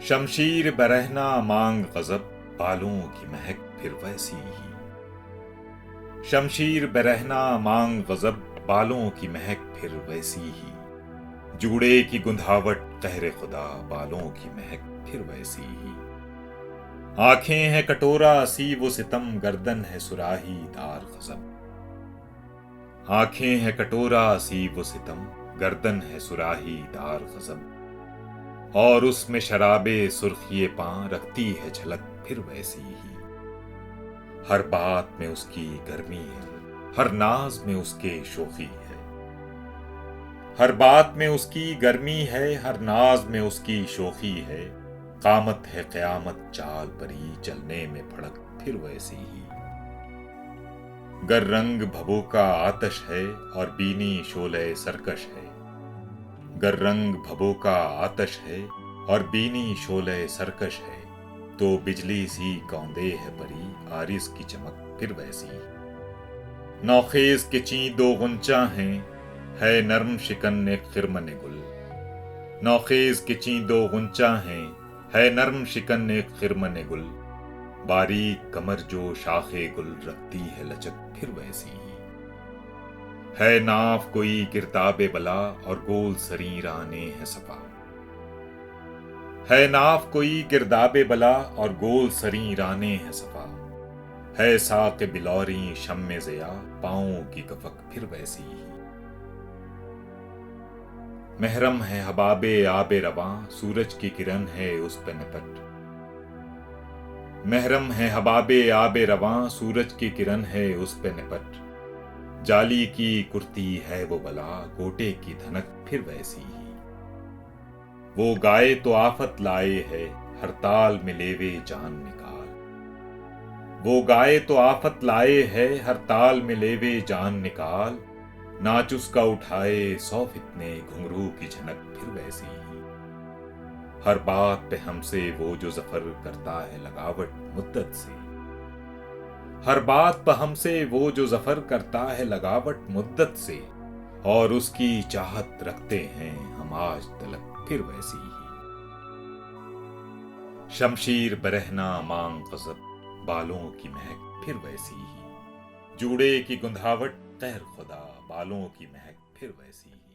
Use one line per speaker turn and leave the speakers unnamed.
शमशीर बरहना मांग गजब, बालों की महक फिर वैसी ही। शमशीर बरहना मांग गजब, बालों की महक फिर वैसी ही। जूड़े की गुंधावट कहरे खुदा, बालों की महक फिर वैसी ही। आंखें हैं कटोरा सी वो सितम, गर्दन है सुराही दार गजब। आंखें हैं कटोरा सी वो सितम, गर्दन है सुराही दार गजब। और उसमें शराबे सुर्खिए पां, रखती है झलक फिर वैसी ही। हर बात में उसकी गर्मी है, हर नाज में उसके शोखी है। हर बात में उसकी गर्मी है, हर नाज में उसकी शोखी है। कामत है क़यामत चाल परी, चलने में फड़क फिर वैसी ही। गर रंग भबों का आतश है और बीनी शोले सरकश है। गर रंग भबों का आतश है और बीनी शोले सरकश है। तो बिजली सी कौंदे है परी, आरिस की चमक फिर वैसी। नौखेज के ची दो गुंचा हैं, है नर्म शिकन एक खिरमन गुल। नौखेज के ची दो गुंचा हैं, है नर्म शिकन एक खिरमन गुल। बारीक कमर जो शाखे गुल, रखती है लचक फिर वैसी ही। है नाफ कोई गिरताबे बला और गोल सरी राने है सफा। है नाफ कोई गिरदाबे बला और गोल सरी राने है सफा। है साक़ बिलौरी शम्मे ज़िया, पाँवों की कफक फिर वैसी ही। महरम है हबाबे आबे रवां, सूरज की किरण है उस पे निपट। महरम है हबाबे आबे रवां, सूरज की किरण है उस पे निपट। जाली की कुर्ती है वो बला, गोटे की धनक फिर वैसी ही। वो गाए तो आफत लाए है, हरताल में लेवे जान निकाल। वो गाए तो आफत लाए है, हरताल में लेवे जान निकाल। नाच उसका उठाए 100 फितने, घुंघरू की झनक फिर वैसी ही। हर बात पे हमसे वो जो जफर करता है लगावट मुद्दत से। हर बात पे हमसे वो जो जफर करता है लगावट मुद्दत से। और उसकी चाहत रखते हैं हम आज तलक फिर वैसी ही। शमशीर बरहना मांग गजब, बालों की महक फिर वैसी ही। जूड़े की गुंधावट कहर खुदा, बालों की महक फिर वैसी ही।